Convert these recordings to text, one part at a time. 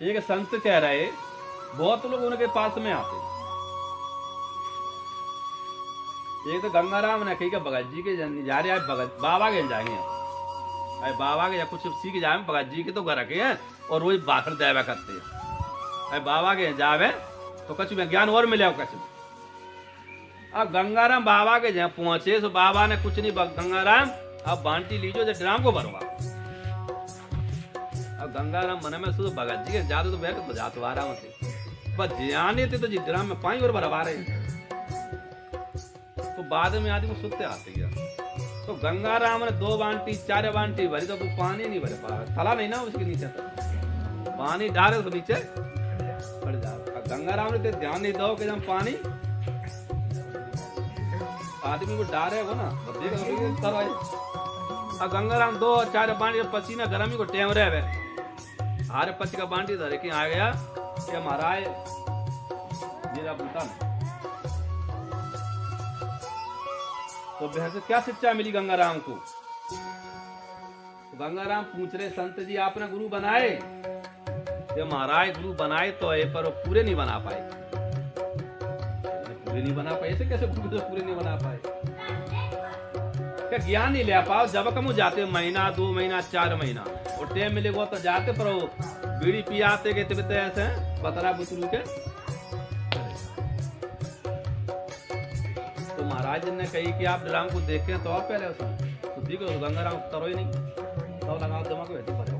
एक संत कह रहे, बहुत लोग उनके पास में आते। एक तो गंगाराम ने कही कि भगत जी के जा रहे हैं, भगत बाबा के जाएंगे, अरे बाबा के या कुछ सीख जाए, भगत जी के तो घर रखे हैं और रोज भाषण देवा करते हैं, अरे बाबा के जावे तो कछु में ज्ञान और मिले कछु। अब गंगाराम बाबा के जहाँ पहुंचे तो बाबा ने कुछ नहीं, गंगाराम अब बांटी लीजो जो ड्राम को भरूंगा। अब गंगाराम मन में सोच भगत जी के जाते तो बैठ तो जाते आराम से, बस जाने थे तो जी ड्राम में पानी और भरवा रहे। तो बाद में आदमी को सुनते आते गया, तो गंगाराम ने 2 बाल्टी 4 बाल्टी भरी तो पानी नहीं भर पा, थला नहीं ना उसके नीचे, पानी डाले तो नीचे पड़ जाए। गंगाराम ने ध्यान नहीं दो कि जब पानी आदमी को डारे हो ना, अब गंगाराम 2-4 बाल्टी पसीना गर्मी को टेम रहे, हारे 25 का बाल्टी धरे के आ गया कि महाराज मेरा बूटा में। तो बहन से क्या शिक्षा मिली गंगाराम को? तो गंगाराम पूछ रहे, संत जी आपने गुरु बनाए? ये महाराज गुरु बनाए तो है, पर वो पूरे नहीं बना पाए। पूरे नहीं बना पाए, ऐसे कैसे गुरु तो पूरे नहीं बना पाए? क्या ज्ञान नहीं ले पाओ? जब कम जाते महीना 2 महीना 4 महीना और टाइम मिलेगा तो जाते, पर वो बीड़ी पी आते के तब ऐसे बतरा बुतरू के। तो महाराज ने कही कि आप ड्राम को देखें तो आप पहले उसमें तो देखो, गंगाराम तरो ही नहीं, तो लगाओ दिमाग को वैसे भरे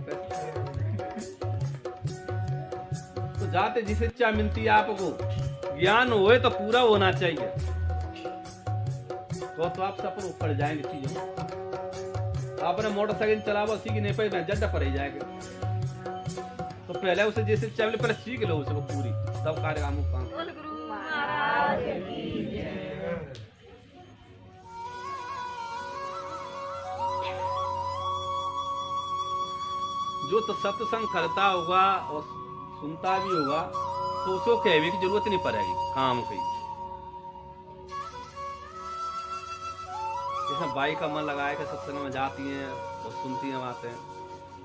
तो जाते जिस इच्छा मिलती है आपको, ज्ञान होए तो पूरा होना चाहिए, तो आप सब पर ऊपर जाएंगे चीजों। आपने मोटरसाइकिल चलावा सीख नहीं पाए, जड्डा पर ही जाएंगे। तो पहले उसे जैसे चावल पर सीख लो उसे पूरी, तब कार्य काम। जो तो सत्संग करता होगा और सुनता भी होगा तो उसको कहने की जरूरत नहीं पड़ेगी काम की। जैसे बाई का मन लगाए के सत्संग में जाती हैं और सुनती हैं बातें,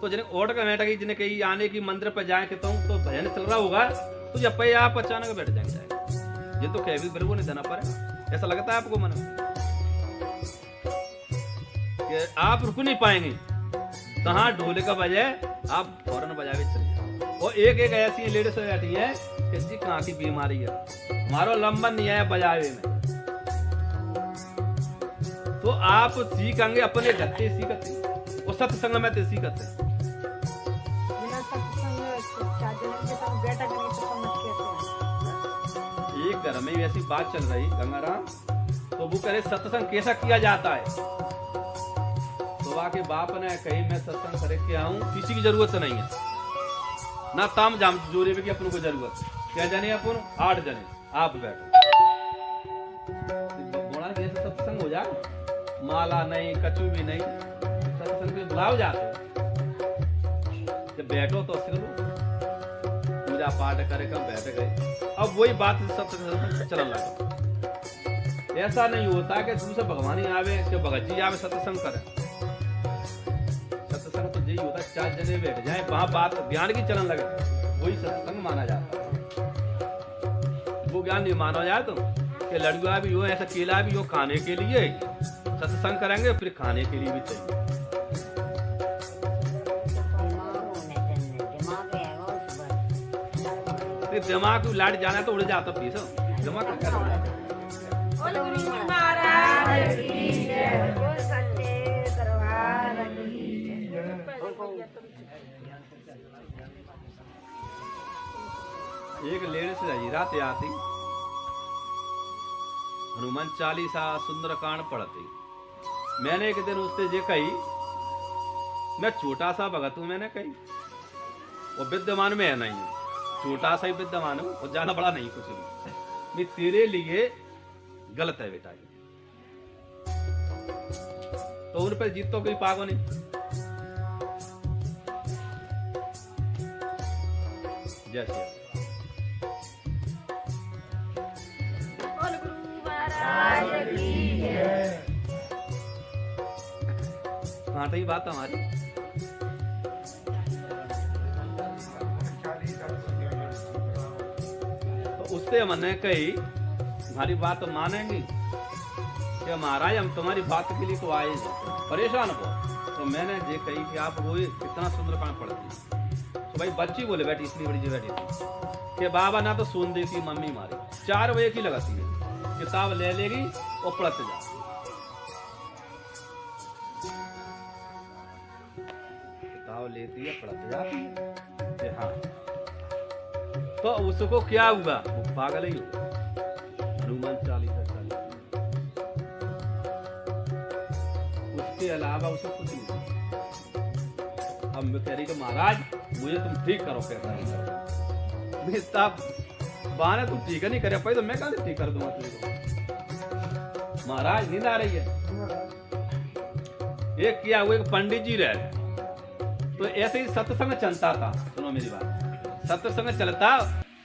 तो जिन्हें ओट का बैठा की, जिन्हें कहीं आने की मंदिर पर जाए के तो भजन चल रहा होगा तो जब पे आप अचानक बैठ जाएंगे, ये तो कह भी बिल्कुल नहीं देना पड़े। ऐसा लगता है आपको मन कि आप रुक नहीं पाएंगे, कहाँ ढोले का बजे आप फौरन बजावे चले जाओ। और एक ऐसी लेडीज बैठी है कि जी कहाँ की बीमारी है, हमारा लंबन नहीं आया बजावे में, तो आप सीखेंगे अपने गत्ते सीखते और सत्संग में तो सीखते। एक घर में ऐसी बात चल रही गंगाराम, तो वो करे सत्संग कैसा किया जाता है। तो आके बाप ने कही मैं सत्संग करे के आऊं, किसी की जरूरत नहीं है ना, ताम जाम जोरे की अपन को जरूरत। क्या जाने अपन 8 जने आप बैठो, बोला कि ऐसे सत्संग हो जाए, माला नहीं कछु भी नहीं, सत्संग में बुलाओ जाते जब बैठो तो पूजा पाठ करे कब बैठ गए। अब वही बात सत्संग चलने लगा। ऐसा नहीं होता कि दूसरे भगवान ही आवे कि भगत जी आवे सत्संग करे, सत्संग तो यही होता है 4 जने बैठ जाए वहां बात ज्ञान की चलन लगे, वही सत्संग माना जाता है। वो ज्ञान नहीं माना जाए तो कि लड़ुआ भी हो, ऐसा केला भी हो खाने के लिए, सत्संग करेंगे फिर खाने के लिए भी चाहिए। दिमाग लाट जाना तो उड़ जाता पीस, दिमाग क्या एक लेडीज रही रात आती, हनुमान चालीसा सुंदरकांड पढ़ती। मैंने एक दिन उससे जे कही, मैं छोटा सा भगत हूं, मैंने कही वो विद्यमान में है नहीं, छोटा सा ही विद्यमान हूं और ज्यादा बड़ा नहीं कुछ भी, मैं तेरे लिए गलत है बेटा। तो उन पर जीत तो कोई पागो नहीं। जैसे हाँ तो ये बात हमारी उससे मैंने कही तुम्हारी बात तो मानेंगी कि महाराज हम तुम्हारी बात के लिए तो आए हैं, परेशान हो। तो मैंने ये कही कि आप रोज कितना सुंदरकांड पढ़ती हैं। तो भाई बच्ची बोले बैठी इतनी बड़ी जी बैठी थी कि बाबा ना तो सुन देती मम्मी मारी 4 बजे की लगाती है, किताब ले लेगी और पढ़ते जा। किताब लेती है पढ़ते जाती है। हाँ तो उसको क्या हुआ, वो पागल ही हुआ। हनुमान चालीसा चली, उसके अलावा उसे कुछ नहीं। अब मैं कह रही कि महाराज मुझे तुम ठीक करो, कहता है साहब बहाने तुम ठीक नहीं करे पाई तो मैं कहां से ठीक कर दूंगा तुमको। महाराज नींद आ रही है। एक क्या हुआ, एक पंडित जी रहे तो ऐसे ही सत्संग चलता था। सुनो मेरी बात, सत्संग चलता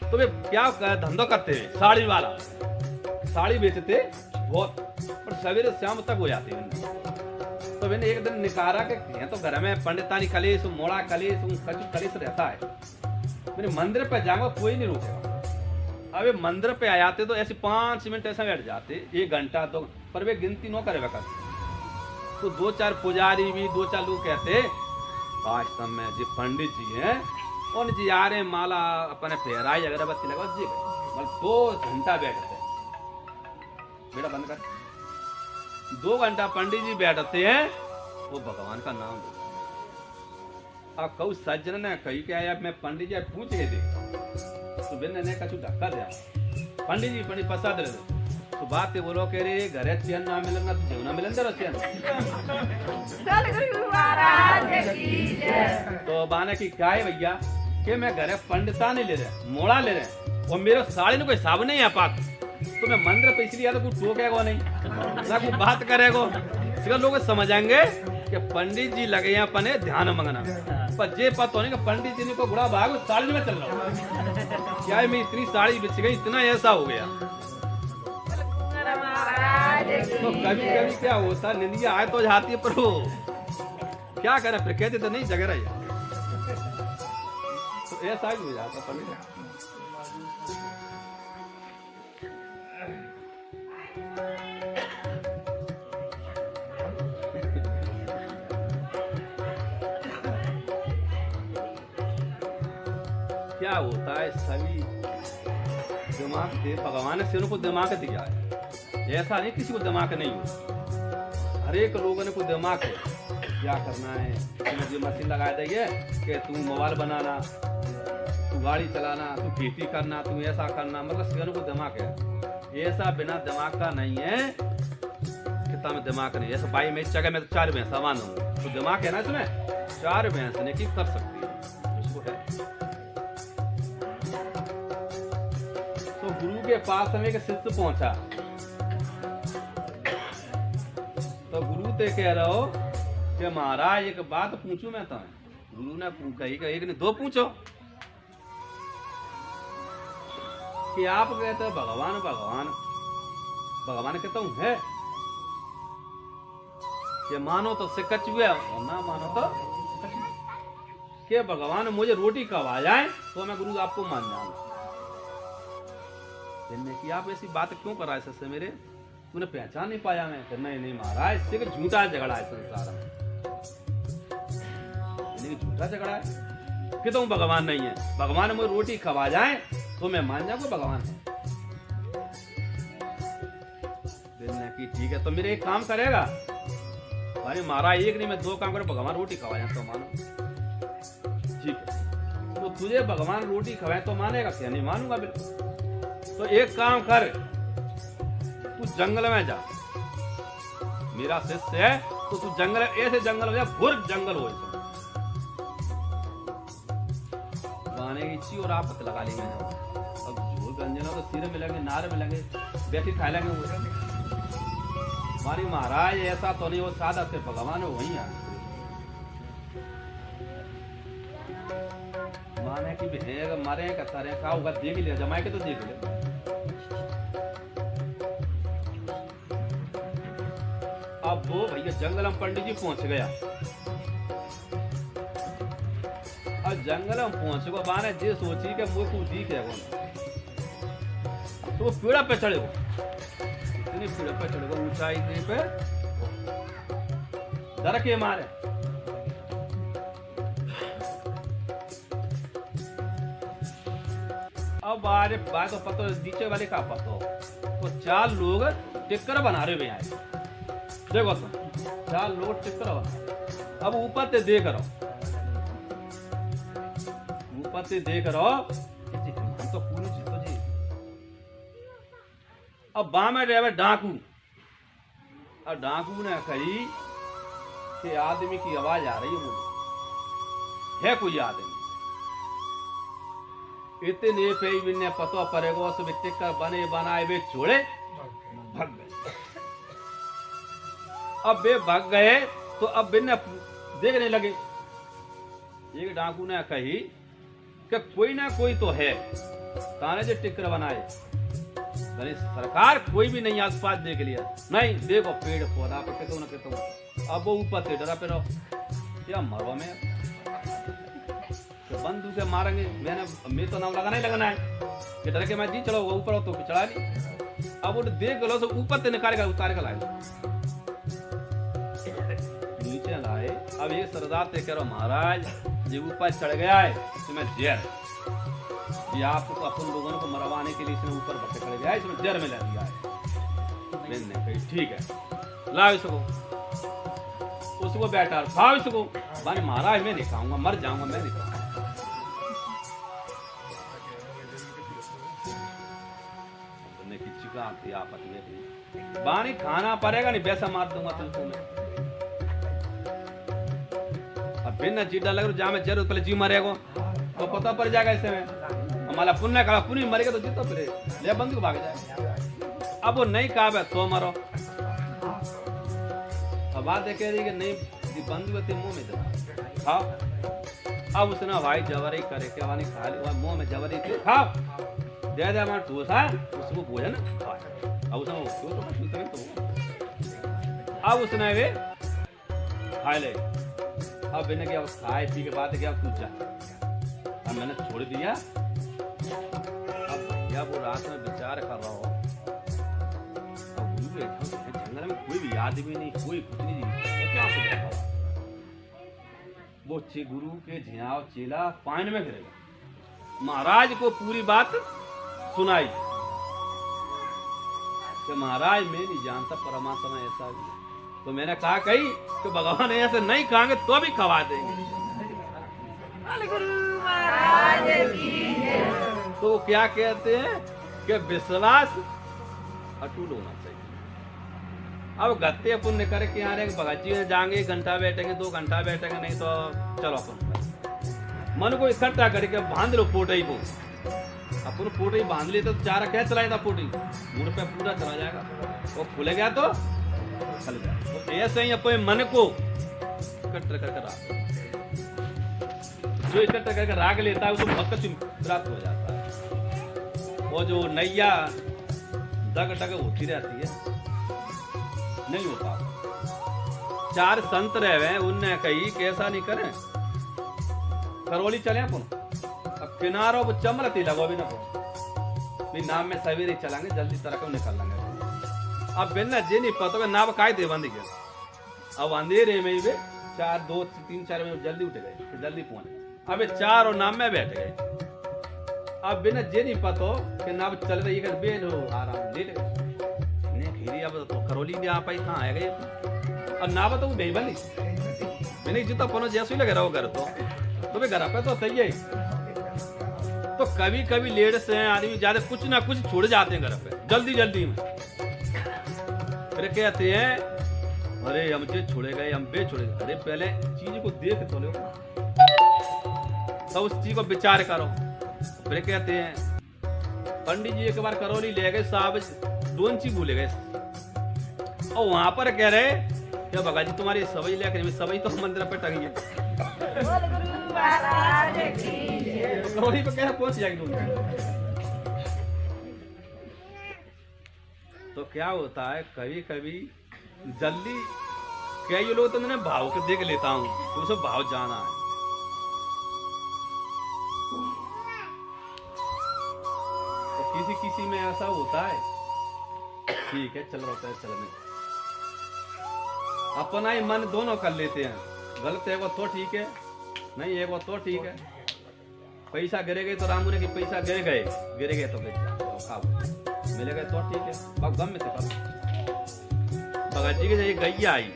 तो वे क्या धंधो करते, साड़ी वाला, साड़ी बेचते बहुत, पर सवेरे शाम तक हो जाते हैं। तो मैंने एक दिन निकारा के तो घर में पंडितानी कलेश, मोड़ा कलेश, कचू कलेश रहता है। मैंने मंदिर पे जाऊंगा कोई नहीं रोकेगा। अब मंदिर पे आ जाते तो ऐसे 5 मिनट ऐसा बैठ जाते, 1 घंटा तो, पर वे गिनती न करे वक्त। तो 2-4 पुजारी भी 2-4 लोग कहते वास्तव में जी पंडित जी हैं और जी आ रहे माला अपने फेराई अगरबत्ती लगा जी, मतलब 2 घंटा बैठते। बेटा बंद कर। 2 घंटा पंडित जी बैठते हैं, वो भगवान का नाम लेते हैं। अब कहू सज्जन ने कही कि आया मैं पंडित जी पूछ के देख तो बिन ने कछु धक्का दिया। पंडित जी पंडित प्रसाद दे तो बात ये बोलो कह रहे घरे चैन ना मिलेगा तो जीवन मिलेंगे चैन। तो बाने की क्या है भैया कि मैं घरे पंडिता नहीं ले रहे, मोड़ा ले रहे और मेरे साड़ी में कोई हिसाब नहीं है पाक। तो मैं मंदिर पे इसलिए तो कुछ टोकेगा नहीं ना कोई बात करेगा। इसका लोग समझेंगे कि पंडित जी लगे हैं अपने ध्यान मंगना, पर ये पता नहीं कि पंडित जी ने को बुरा भाग साड़ी में चल रहा हूँ। क्या है मैं इतनी साड़ी बिछ गई, इतना ऐसा हो गया। तो कभी कभी क्या होता निंदिया आए तो जाती है, पर वो क्या करे फिर कहते तो नहीं जगह रही। तो ऐसा ही हो जाता पंडित। क्या होता है सभी दिमाग दे भगवान ने उनको दिमाग दिया है। ऐसा नहीं किसी को दिमाग नहीं हो, हर एक लोगों ने कोई दिमाग है। क्या करना है, तुम्हें मशीन लगा देंगे कि तू मोबाइल बनाना, तू गाड़ी चलाना, तू खेती करना, तू ऐसा करना, मतलब सभी को दिमाग है। ऐसा बिना दिमाग का नहीं है, कितना में दिमाग नहीं। ऐसा भाई मैं जगह में 4 भैंस सामान हूँ तो दिमाग है ना इसमें, 4 भैंस ने की कर सकती है उसको है। तो गुरु के पास हमें एक शिष्य पहुंचा तो गुरु ते कह रहा हो कि महाराज एक बात पूछूं मैं तुम्हें। गुरु ने कही कि एक ने 2 पूछो कि आप कहते हो भगवान भगवान, भगवान कहता हूं है कि मानो तो सिकच हुए और ना मानो तो कि भगवान मुझे रोटी कब आ जाए तो मैं गुरु आपको मान जाऊंगा। कि आप ऐसी बात क्यों कर रहा है सर मेरे, तूने पहचान नहीं पाया मैं? नहीं नहीं महाराज सिर्फ झूठा झगड़ा है संसार में, झूठा झगड़ा है कि तुम भगवान नहीं है। भगवान मुझे रोटी खवा जाए तो मैं मान जाऊंगा भगवान है। कि ठीक है तो मेरे एक काम करेगा, अरे महाराज एक नहीं मैं 2 काम करो, भगवान रोटी खवाए तो मानो। ठीक है तो तुझे भगवान रोटी खवाए तो मानेगा क्या? नहीं मानूंगा बिल्कुल। तो एक काम कर, तू जंगल में जा, मेरा शिष्य है तो तू जंगल, ऐसे जंगल हो जा घोर जंगल हो गाने की ची और आप लगा लेंगे। अब झोल व्यंजन तो सिर मिलेंगे, नार मिलेंगे, बैठी खा लेंगे वो। हमारी महाराज ऐसा तो नहीं, वो सादा से भगवान है वही आ माने की भी मारे कतारे का होगा, देख लिया जमाए के तो देख ले। अब वो भैया जंगलम पंडित जी पहुंच गया। अब जंगलम पहुंच गो बाने जे सोची के मुझे तू दिख है तो वो पेड़ा पे चढ़े हो, इतनी पेड़ पे चढ़े हो ऊंचाई पे डर के मारे। अब बारे बात तो पता नीचे वाले का पता हो, तो 4 लोग टिक्कर बना रहे हैं। देखो तुम 4 लोग टिक्कर बना, अब ऊपर से देख रहो, ऊपर से देख रहो तो पूरी जीतो जी। अब बाँ में रहे डाकू, और डाकू ने कही कि आदमी की आवाज आ रही है, बोले है कोई आदमी। इतने पे बिन्ने पतो पड़ेगा उस टिक्कर बने बनाए वे छोड़े भाग गए। अब वे भाग गए तो अब बिन्ने देखने लगे। एक डाकू ने कही कि कोई ना कोई तो है ताने जो टिक्कर बनाए, सरकार कोई भी नहीं आसपास देख लिया, नहीं देखो पेड़ पौधा पर कहते ना कहते। अब वो ऊपर से डरा पे रहो, क्या मरो में तो बंदूक से मारेंगे। मैं तो नाम लगाना ही लगाना है कि डर के मैं जी चढ़ाऊंगा ऊपर हो तो चढ़ा नहीं। अब वो देख लो तो ऊपर से निकाल कर उतार कर लाए, नीचे लाए। अब ये सरदार से कह रहा महाराज ये ऊपर चढ़ गया है तो मैं जेल, ये आपको अपन लोगों को मरवाने के लिए इसने ऊपर पकड़ गया है, इसमें जेल में ले दिया है। मैंने कही ठीक है लाओ इसको, उसको बैठा खाओ इसको। माने महाराज मैं नहीं खाऊंगा, मर जाऊंगा मैं नहीं खाऊंगा। आती आपत में बानी खाना पड़ेगा नहीं, पैसा मार दूंगा तुमको मैं। अब बिना जीटा लग जा में जरूर पहले जी मरेगा तो पता पड़ जाएगा ऐसे में। हमारा पुण्य करा पुण्य मरेगा तो जीतो फिर ले बंद को भाग जाए। अब वो नहीं कहा तो मरो। अब बात कह रही कि नहीं बंद हुए मुंह में दे खाओ। अब उसने भाई जबरी करे क्या वानी खा ली, मुंह में जबरी थे खाओ दे दे हमारा टूसा उसको भोजन। अब उसने अब उसने वे खा ले। अब मैंने क्या खाए पी के बाद क्या तू जा, अब मैंने छोड़ दिया। अब भैया वो रात में विचार कर रहा हो, जंगल में कोई भी आदमी नहीं, कोई कुछ नहीं, क्या हो वो गुरु के झियाव चेला पानी में गिरेगा। महाराज को पूरी बात सुनाई कि महाराज मैं नहीं जानता परमात्मा ऐसा भी। तो मैंने कहा कही कि भगवान ऐसे नहीं खाएंगे तो भी खवा देंगे। तो क्या कहते हैं कि विश्वास अटूट होना चाहिए। अब गत्ते पुण्य करके आ रहे भगत जी में जाएंगे, 1 घंटा बैठेंगे 2 घंटा बैठेंगे, नहीं तो चलो अपन मन को इकट्ठा करके बांध लो पोटई को। अपन पोटई बांध ली तो चारा क्या चलाएगा, पोटई मुड़ पे पूरा चला जाएगा। वो खुल गया तो चल गया। तो ऐसे ही अपने मन को इकट्ठा करके राख, जो इकट्ठा करके राग लेता है उसको भक्त प्राप्त हो जाता है। वो जो नैया दग दग होती रहती है नहीं होता। 4 संत रहे उनने कही कैसा नहीं करे करौली चले अपन, अब किनारों वो चमरती लगो भी ना भी नाम में सवेरे चलाएंगे जल्दी तरह निकल लेंगे। अब बिना जे नहीं पता नाव काय दे बंद गया। अब अंधेरे में वे 4 2 3 4 में जल्दी उठ गए, जल्दी पहुंचे। अब 4 और नाम में बैठ गए। अब बिना जे नहीं पता कि नाव चल रही है बेल हो आराम लेट गए। घिरी अब तो करौली में आ पाई कहाँ आ गए। और नाव तो नहीं बनी मैंने जितना पनो जैसे ही लगे रहो घर तो भी घर पे तो सही है। तो कभी कभी लेट से आदमी ज्यादा कुछ ना कुछ छोड़ जाते हैं घर पे जल्दी जल्दी में। फिर कहते हैं अरे हम जे छोड़े गए हम बे छोड़े गए। अरे पहले चीज को देख तो लो तो उस चीज को विचार करो। फिर कहते हैं पंडित जी एक बार करौली ले गए, साहब डोंची भूले गए और वहां पर कह रहे क्या भगा जी तुम्हारी सवई लेकर सवई तो मंदिर पे टंगी है। करौली पे कह पहुंच जाएगी। तो क्या होता है कभी कभी जल्दी कई लोग तो मैंने भाव को देख लेता हूँ तो उसे भाव जाना है। तो किसी किसी में ऐसा होता है, ठीक है चल रहा है चलने, अपना ही मन दोनों कर लेते हैं, गलत है वो तो ठीक है, नहीं है वो तो ठीक है। पैसा गिरे गए तो रामू ने कि पैसा गिर गए तो मिले गए तो ठीक है, अब गम में से भगत जी के गैया आई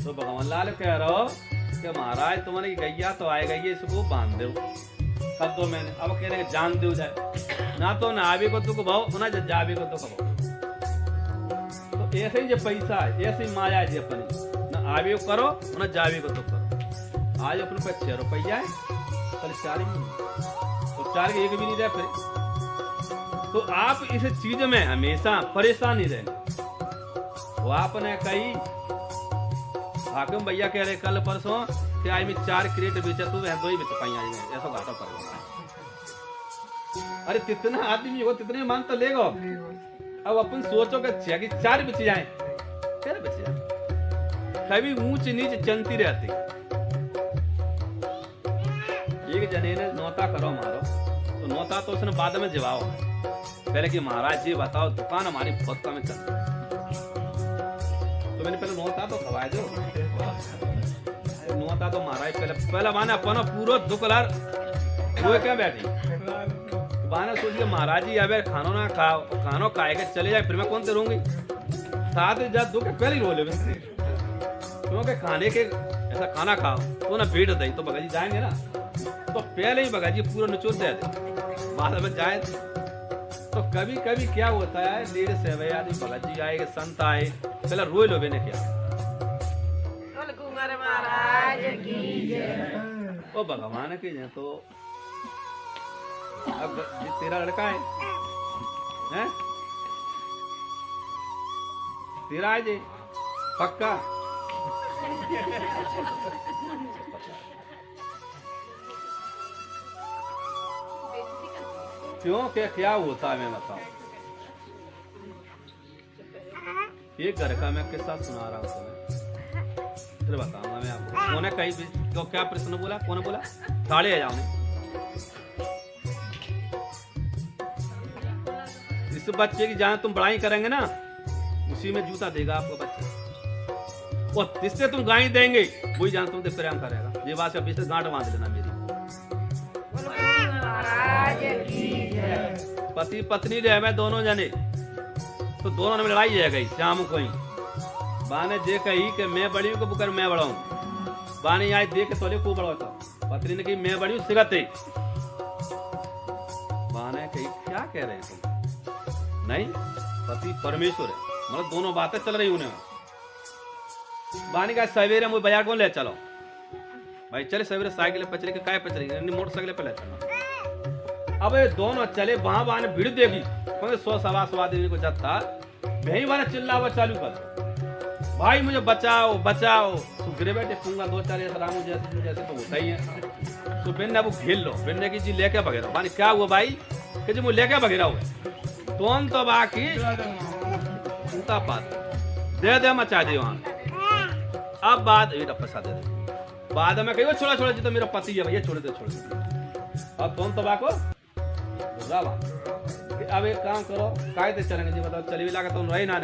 तो भगवान लाल कह रहा हो कि महाराज तुम्हारी गैया तो आए गई, इसको बांध दो कर दो। मैंने अब कह रहे जान दो जाए ना, तो नावी को दुख भाव ना जावी को दुख भाव। तो ऐसे ही जो पैसा है ऐसे ही माया जी अपनी, ना आवी को करो ना जावी को दुख करो। आज अपने पे 6 रुपया है, कल 4 ही, तो 4 के एक भी नहीं रहे फिर। तो आप इस चीज में हमेशा परेशान नहीं रहना। वो आपने कही हाकिम भैया कह रहे कल परसों कि आज मैं 4 क्रेट बेचा, तू 2 ही बेच पाई आज में, ऐसा घाटा पड़ गया। अरे कितना आदमी हो तितने मान तो लेगा। अब अपन सोचो कि 4 बेच जाए, क्या बेच जाए, कभी ऊंच नीच चलती रहती। एक जने ने नौता करो मारो, तो नौता तो उसने बाद में जवाब पहले कि महाराज जी बताओ दुकान हमारी बहुत कम चलती है, तो मैंने पहले नौता तो खवाया दो। नौता तो महाराज पहले माने अपन पूरा दुकलार रोए क्या बैठी बाने सोच के महाराज जी अब खानो ना खाओ, खानो खाए के चले जाए फिर मैं कौन से रहूंगी, साथ ही जब दुख पहले ही रो ले क्योंकि खाने के ऐसा खाना खाओ तो ना भीड़ दही तो बगा जी जाएंगे ना, तो पहले ही बगा जी पूरा निचोड़ दे बाद में जाए। तो कभी कभी क्या होता है लेट से भाई आदमी भगत जी आए संत आए पहले रोए लो ने क्या महाराज की जय। ओ भगवान की जय। तो अब तेरा लड़का है हैं? तेरा है जी पक्का क्यों क्या होता है मैं बताऊं। एक घर का मैं किस्सा सुना रहा हूँ तुम्हें, फिर बताऊंगा मैं आपको। कौन कहीं तो क्या प्रश्न बोला, कौन बोला थाड़े आ जाओ। इस बच्चे की जहां तुम बड़ाई करेंगे ना उसी में जूता देगा आपको बच्चा, और जिससे तुम गाय देंगे वही जान तुमसे प्रेम करेगा। ये बात अभी से गांठ बांध लेना मेरी। पति पत्नी रहे मैं दोनों जने, तो दोनों में लड़ाई है गई शाम को ही। बाने जे कही कि मैं बड़ी हूँ बुकर मैं बड़ा हूँ, बाने आए देख के तोले को बड़ा था। पत्नी ने कही मैं बड़ी हूँ सिगते। बाने कही क्या कह रहे हैं तुम, नहीं पति परमेश्वर है, मतलब दोनों बातें चल रही उन्हें। बाने का सवेरे मुझे बाजार कौन ले चलो भाई, चले सवेरे साइकिल पे चले काय पे चले मोटरसाइकिल पे ले चलो। अब ये दोनों चले वहां बाने भीड़ देगी 100-125 आदमी को जाता वही वाला चिल्लावा चालू कर भाई मुझे बचाओ बचाओ। तो गिरे बैठे पूंगा 2-4 ऐसा रामू जैसे तो होता ही है। तो बिन्ने वो घेर लो, बिन्ने की जी लेके भगे रहो। बाने क्या हुआ भाई कि जी मुझे लेके भगे रहो तो बाकी उनका पात दे मचा दे वहां। अब बात ये पैसा दे दे बाद में कही छोड़ा छोड़ा जी तो मेरा पति है भैया छोड़ दे छोड़ दे। अब तुम तो बाको अब एक काम करो कायदे चलेंगे जी बताओ चली भी लागे तुम रही ना।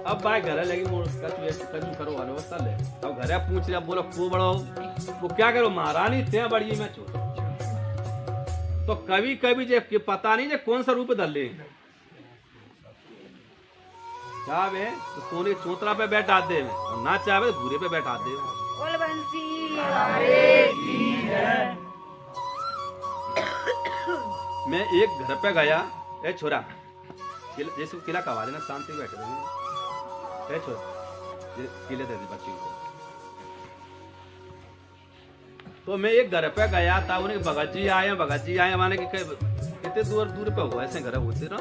अब भाई घर लगी कचू करो वाले वो चल। अब घर पूछ लिया बोलो खूब बड़ो वो क्या करो महारानी थे बड़ी मैं छोड़। तो कभी कभी जे पता नहीं जे कौन सा रूप धर ले चाहे तो सोने चौतरा पे बैठा दे और ना चाहे तो भूरे पे बैठा दे। मैं एक घर पे गया ए छोरा जैसे किला का आवाज ना शांति बैठे ए छोरा किले दे दी बच्ची को। तो मैं एक घर पे गया था उन्हें भगत जी आए माने कि कितने दूर दूर पे हुआ ऐसे घर होते ना।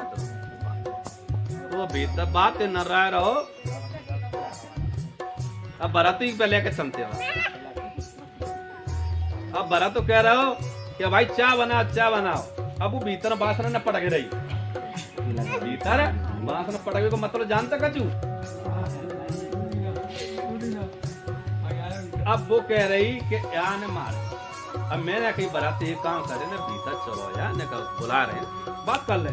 तो बेहतर बात न रहो अब बराती पे लेके चलते हो। अब बरात तो कह रहे हो कि भाई चाय बनाओ। अब वो भीतर बासना न पटक रही भीतर बासना पटके को मतलब जानता कचू। अब वो कह रही कि यान मार अब मैंने कहीं बरात एक काम करे ना, भीतर चलो यार, ने बुला रहे हैं, बात कर ले।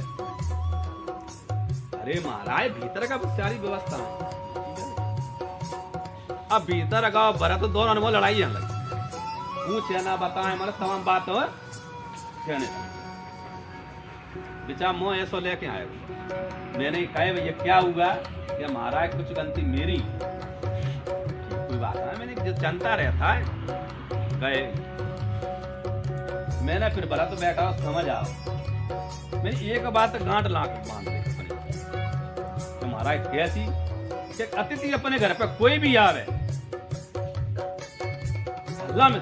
अरे महाराज भीतर का सारी व्यवस्था है। अब भीतर अगा बरा तो दोनों में लड़ाई है लगी, पूछे ना बताए मतलब तमाम बात हो कहने बेचा मुँह ऐसो लेके आए। मैंने कहा भैया क्या हुआ, क्या महाराज कुछ गलती मेरी, कोई बात है, मैंने जो जानता रहता है गए। मैंने फिर बोला तो बैठा समझ आओ, मैंने एक बात गांठ लाख मान दे तो महाराज कैसी कि अतिथि अपने घर पे कोई भी आवे अल्लाह में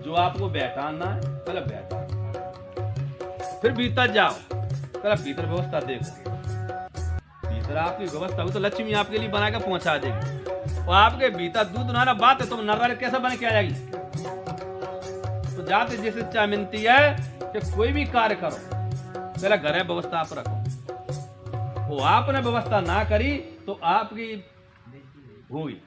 जो आपको बैठाना है पहले बैठा, फिर भीतर जाओ पहले भीतर व्यवस्था देखो, भीतर आपकी व्यवस्था हुई तो लक्ष्मी आपके लिए बना के पहुंचा देगी। और आपके भीतर दूध नाना बात है, तुम नरवाले कैसे बन के आ जाएगी। तो जाते जैसे इच्छा मिलती है कि कोई भी कार्य करो पहले घर व्यवस्था आप रखो, वो आपने व्यवस्था ना करी तो आपकी होगी।